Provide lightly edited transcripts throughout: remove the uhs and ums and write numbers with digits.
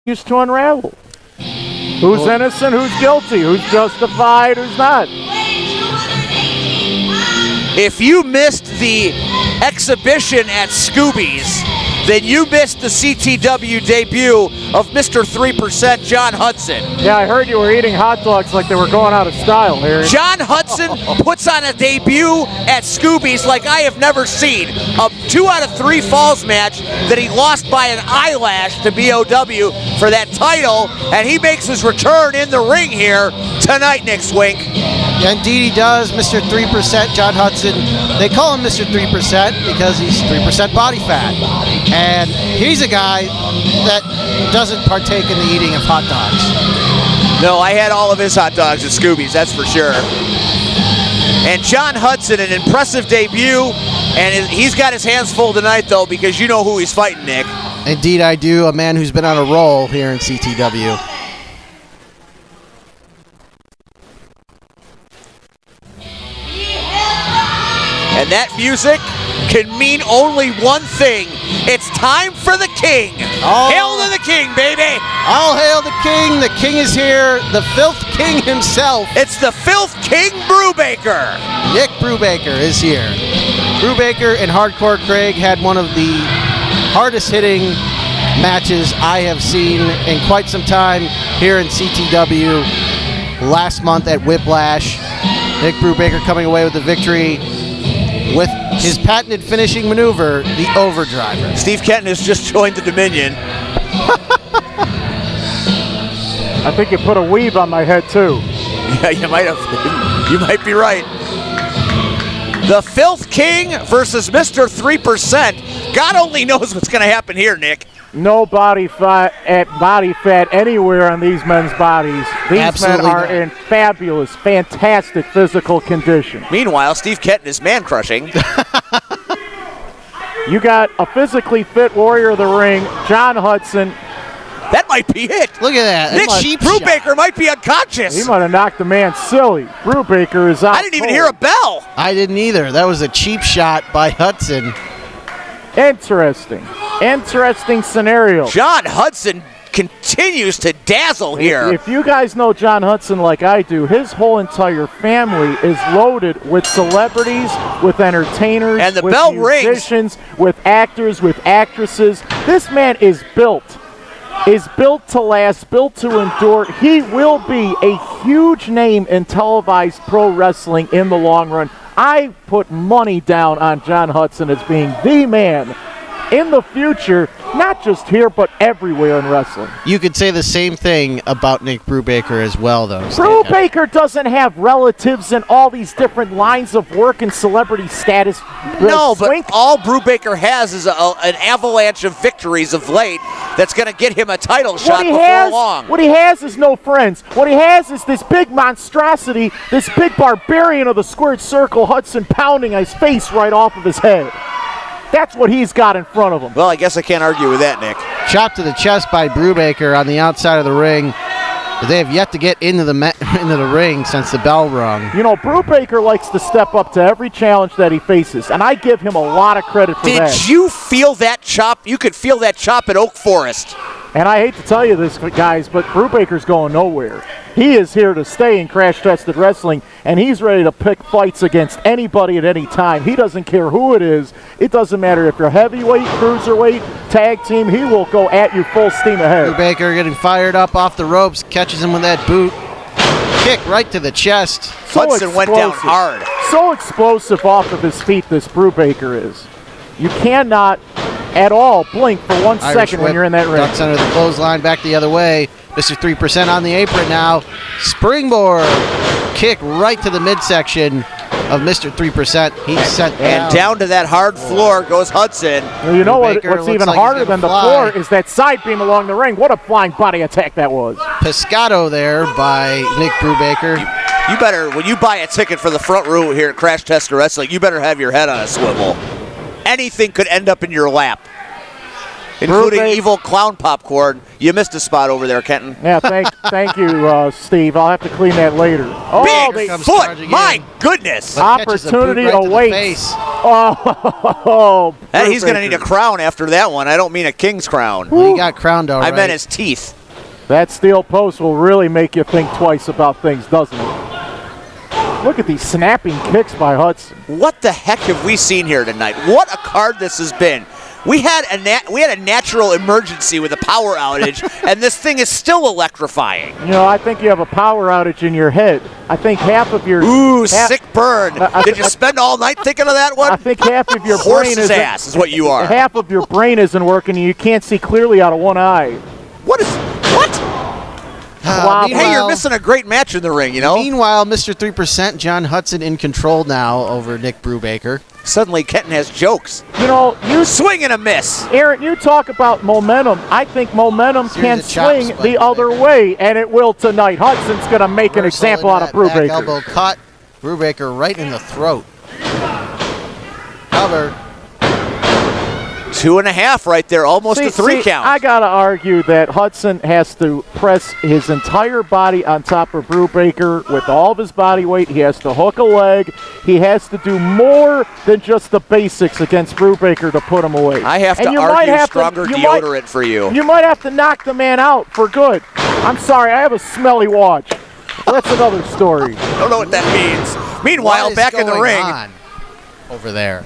continues to unravel. Who's innocent, who's guilty, who's justified, who's not. If you missed the exhibition at Scooby's, then you missed the CTW debut of Mr. 3%, Jon Hudson. Yeah, I heard you were eating hot dogs like they were going out of style, Harry. Jon Hudson puts on a debut at Scooby's like I have never seen. A 2 out of 3 falls match that he lost by an eyelash to BOW for that title, and he makes his return in the ring here tonight, Nick Swink. Yeah, indeed he does, Mr. 3%, Jon Hudson. They call him Mr. 3% because he's 3% body fat. And he's a guy that doesn't partake in the eating of hot dogs. No, I had all of his hot dogs at Scooby's, that's for sure. And Jon Hudson, an impressive debut, and he's got his hands full tonight, though, because you know who he's fighting, Nick. Indeed I do, a man who's been on a roll here in CTW. And that music can mean only one thing. It's time for the king. Hail to the king, baby. All hail the king. The king is here. The filth king himself. It's the filth king Brubaker. Nick Brubaker is here. Brubaker and Hardcore Craig had one of the hardest hitting matches I have seen in quite some time here in CTW last month at Whiplash. Nick Brubaker coming away with the victory with his patented finishing maneuver, the overdriver. Steve Kenton has just joined the Dominion. I think you put a weave on my head, too. Yeah, you might have. You might be right. The Filth King versus Mr. 3%. God only knows what's going to happen here, Nick. No body fat anywhere on these men's bodies. These Absolutely men are not. in fabulous, fantastic physical condition. Meanwhile, Steve Kenton is man-crushing. You got a physically fit warrior of the ring, Jon Hudson. That might be it. Look at that. Nick Brubaker might be unconscious. He might have knocked the man silly. Brubaker is out. I didn't even hear a bell. I didn't either. That was a cheap shot by Hudson. Interesting scenario. Jon Hudson continues to dazzle here. If you guys know Jon Hudson like I do, his whole entire family is loaded with celebrities, with entertainers, And the with bell musicians, with actors, with actresses. This man is built to last, built to endure. He will be a huge name in televised pro wrestling in the long run. I put money down on Jon Hudson as being the man in the future, not just here, but everywhere in wrestling. You could say the same thing about Nick Brubaker as well, though. Brubaker doesn't have relatives in all these different lines of work and celebrity status. No, but all Brubaker has is an avalanche of victories of late that's going to get him a title shot before long. What he has is no friends. What he has is this big monstrosity, this big barbarian of the squared circle, Hudson, pounding his face right off of his head. That's what he's got in front of him. Well, I guess I can't argue with that, Nick. Chop to the chest by Brubaker on the outside of the ring. They have yet to get into the ring since the bell rung. You know, Brubaker likes to step up to every challenge that he faces, and I give him a lot of credit for that. Did you feel that chop? You could feel that chop at Oak Forest. And I hate to tell you this, guys, but Brubaker's going nowhere. He is here to stay in Crash Tested Wrestling, and he's ready to pick fights against anybody at any time. He doesn't care who it is. It doesn't matter if you're heavyweight, cruiserweight, tag team. He will go at you full steam ahead. Brubaker getting fired up off the ropes, catches him with that boot. Kick right to the chest. Hudson went down hard. So explosive off of his feet, this Brubaker is. You cannot at all blink for 1 second when you're in that ring. Ducks under the clothesline, back the other way. Mr. 3% on the apron now. Springboard kick right to the midsection of Mr. 3%. He's sent down. And down to that hard floor goes Hudson. Well, you know what's even harder than the floor is that side beam along the ring. What a flying body attack that was. Pescado there by Nick Brubaker. You better, when you buy a ticket for the front row here at Crash Tester Wrestling, you better have your head on a swivel. Anything could end up in your lap, including evil clown popcorn. You missed a spot over there, Kenton. Yeah, thank you, Steve. I'll have to clean that later. Big foot, my goodness. Opportunity awaits. He's going to need a crown after that one. I don't mean a king's crown. Well, he got crowned already. I meant his teeth. That steel post will really make you think twice about things, doesn't it? Look at these snapping kicks by Hudson. What the heck have we seen here tonight? What a card this has been. We had a natural emergency with a power outage, and this thing is still electrifying. You know, I think you have a power outage in your head. I think half of your... Sick burn. Did you spend all night thinking of that one? I think half of your brain Horse's ass is what you are. Half of your brain isn't working, and you can't see clearly out of one eye. What? Hey, you're missing a great match in the ring, you know? Meanwhile, Mr. 3%, Jon Hudson in control now over Nick Brubaker. Suddenly, Kenton has jokes. You know, you swing and a miss. Aaron, you talk about momentum. I think momentum can swing the other way, and it will tonight. Hudson's going to make an example out of Brubaker. Back elbow caught Brubaker right in the throat. Cover. 2.5 right there, almost a 3 count. I got to argue that Hudson has to press his entire body on top of Brubaker with all of his body weight. He has to hook a leg. He has to do more than just the basics against Brubaker to put him away. I have to argue stronger deodorant for you. You might have to knock the man out for good. I'm sorry, I have a smelly watch. That's another story. I don't know what that means. Meanwhile, back in the ring. Over there.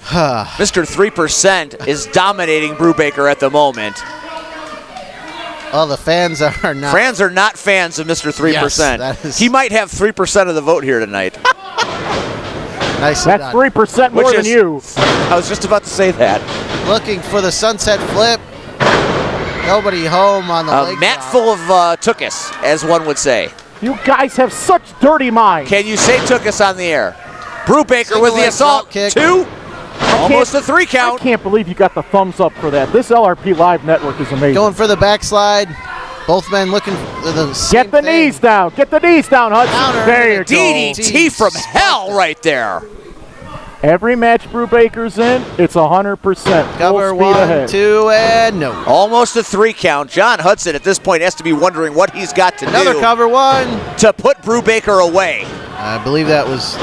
Mr. 3% is dominating Brubaker at the moment. Oh, the fans are not. Fans are not fans of Mr. 3%. Yes, he might have 3% of the vote here tonight. Nicely That's 3% more than you. I was just about to say that. Looking for the sunset flip. Nobody home on the leg mat drop. full of tuchus, as one would say. You guys have such dirty minds. Can you say tuchus on the air? Brubaker with the assault. Kick. 2. Almost a 3 count. I can't believe you got the thumbs up for that. This LRP Live network is amazing. Going for the backslide. Both men looking for the same Get the thing. knees down. Get the knees down, Hudson. Counter. There you go. DDT from hell right there. Every match Brubaker's in, it's 100%. Cover, Full speed 1, ahead. 2, and no. Almost a 3 count. Jon Hudson at this point has to be wondering what he's got to Another do cover, 1. to put Brubaker away. I believe that was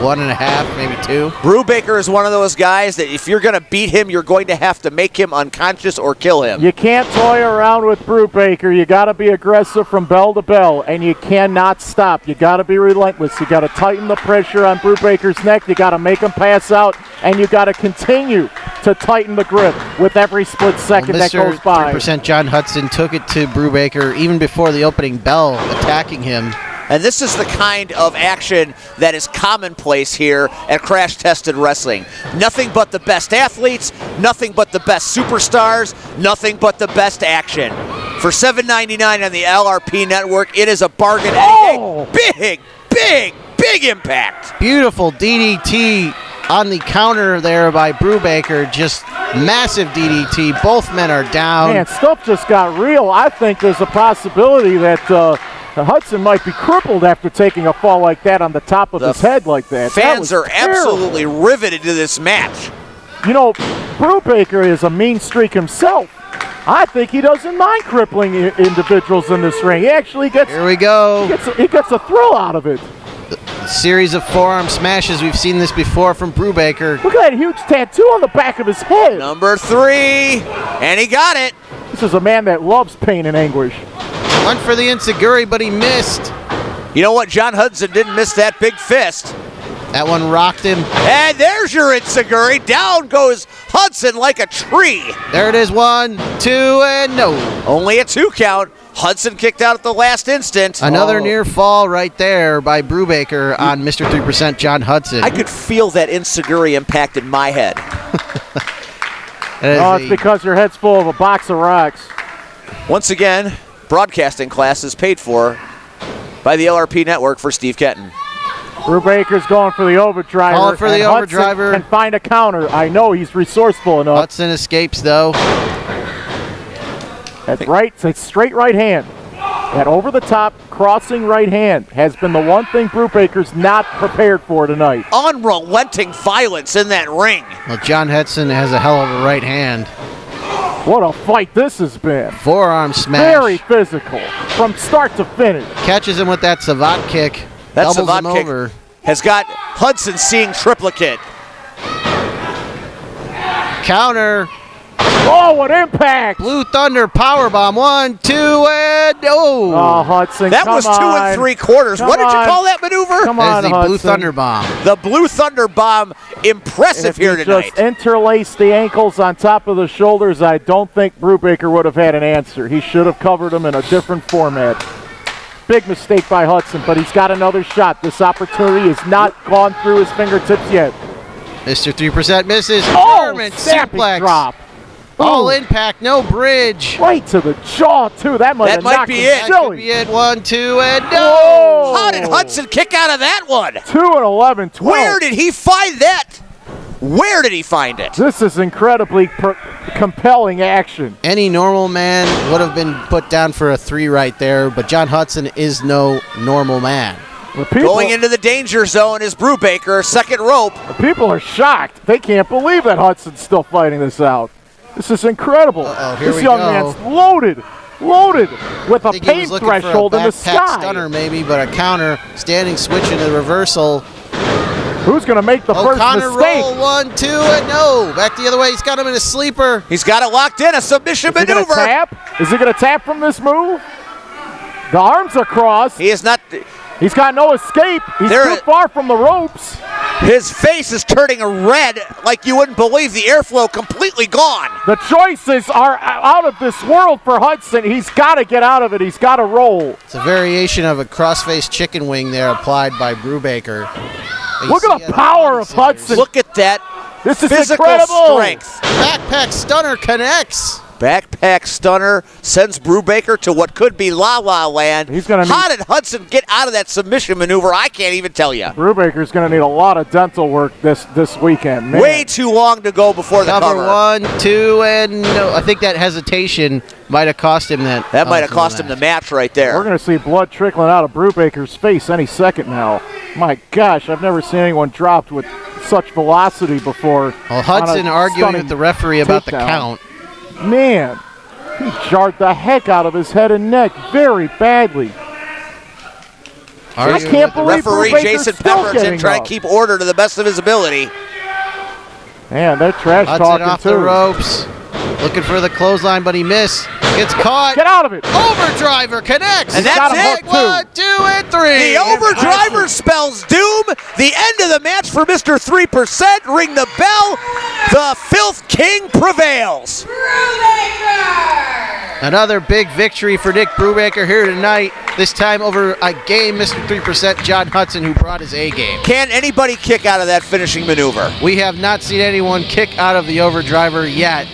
1.5, maybe 2. Brubaker is one of those guys that if you're going to beat him, you're going to have to make him unconscious or kill him. You can't toy around with Brubaker. You got to be aggressive from bell to bell, and you cannot stop. You got to be relentless. You got to tighten the pressure on Brubaker's neck. You got to make him pass out, and you got to continue to tighten the grip with every split second that goes by. 3% Jon Hudson took it to Brubaker even before the opening bell, attacking him. And this is the kind of action that is commonplace here at Crash Tested Wrestling. Nothing but the best athletes, nothing but the best superstars, nothing but the best action. For $7.99 on the LRP network, it is a bargain. Oh! Big impact. Beautiful DDT on the counter there by Brubaker. Just massive DDT. Both men are down. Man, stuff just got real. I think there's a possibility that Hudson might be crippled after taking a fall like that on the top of his head like that. Fans are terrible. absolutely riveted to this match. You know, Brubaker is a mean streak himself. I think he doesn't mind crippling individuals in this ring. He actually gets. Here we go. He gets a thrill out of it. A series of forearm smashes. We've seen this before from Brubaker. Look at that huge tattoo on the back of his head. Number 3, and he got it. This is a man that loves pain and anguish. Went for the enziguri, but he missed. You know what? Jon Hudson didn't miss that big fist. That one rocked him. And there's your enziguri. Down goes Hudson like a tree. There it is, 1, 2, and no. Only a 2 count. Hudson kicked out at the last instant. Another near fall right there by Brubaker on Mr. 3% Jon Hudson. I could feel that enziguri impacted my head. It's because your head's full of a box of rocks. Once again, broadcasting classes paid for by the LRP network for Steve Kenton. Brubaker's going for the overdriver. Calling for the overdriver. Hudson can find a counter. I know he's resourceful enough. Hudson escapes though. That's right. It's straight right hand. That over-the-top crossing right hand has been the one thing Brubaker's not prepared for tonight. Unrelenting violence in that ring. Well, Jon Hudson has a hell of a right hand. What a fight this has been. Forearm smash. Very physical from start to finish. Catches him with that savate kick. That doubles him savate kick over. has got Hudson seeing triplicate. Counter. Oh, what impact! Blue Thunder powerbomb. 1, 2, and Oh, Hudson, That come was 2 on. 3/4. Come What did you on. call that maneuver? Come That on, is the Blue Hudson. Thunder bomb. The Blue Thunder Bomb, impressive If here he tonight. just interlaced the ankles on top of the shoulders, I don't think Brubaker would have had an answer. He should have covered him in a different format. Big mistake by Hudson, but he's got another shot. This opportunity has not gone through his fingertips yet. Mr. 3% misses. Oh, German snapping suplex. drop. All Ooh, impact, no bridge. right to the jaw, too. That might That have might knocked be him it. That could silly. be it. 1, 2, and no. Whoa. How did Hudson kick out of that one? 2-11, 12. Where did he find that? Where did he find it? This is incredibly compelling action. Any normal man would have been put down for a 3 right there, but Jon Hudson is no normal man. The people, Going into the danger zone is Brubaker, second rope. the people are shocked. They can't believe that Hudson's still fighting this out. This is incredible. Here This we young go. man's loaded with a I think he pain was looking threshold for a in the backpack sky. stunner maybe, but a counter, standing switch into the reversal. Who's going to make the first O'Connor mistake? roll, 1, 2, and no. Back the other way. He's got him in a sleeper. He's got it locked in, a submission Is he going to maneuver. tap? Is he going to tap from this move? The arms are crossed. He is not. He's got no escape. He's There too it- far from the ropes. His face is turning red like you wouldn't believe. The airflow completely gone. The choices are out of this world for Hudson. He's got to get out of it. He's got to roll. It's a variation of a cross-face chicken wing there applied by Brubaker. You Look see at the it on power body of scissors. Hudson. Look at that This is physical incredible. strength. Backpack stunner connects. Backpack stunner sends Brubaker to what could be La La Land. He's gonna How did Hudson get out of that submission maneuver? I can't even tell you. Brubaker's going to need a lot of dental work this weekend. Man. Way too long to go before the Cover cover. 1, 2, and no. I think that hesitation might have cost him that. That might have cost him the match right there. We're going to see blood trickling out of Brubaker's face any second now. My gosh, I've never seen anyone dropped with such velocity before. Well, on Hudson a arguing stunning with the referee about the takedown. count. Man, he jarred the heck out of his head and neck very badly. I Arguing can't with the believe Referee Brubaker's Jason still Pemberton getting trying up. to keep order to the best of his ability. Man, they're trash Hudson talking off too. the ropes, looking for the clothesline, but he missed. Gets caught. Get out of it. Overdriver connects. And that's got him it. hooked, too. 1, 2, and 3. The overdriver spells doom. The end of the match for Mr. 3%. Ring the bell. The Filth King prevails. Another big victory for Nick Brubaker here tonight. This time over a game, Mr. 3% Jon Hudson, who brought his A game. Can anybody kick out of that finishing maneuver? We have not seen anyone kick out of the overdriver yet.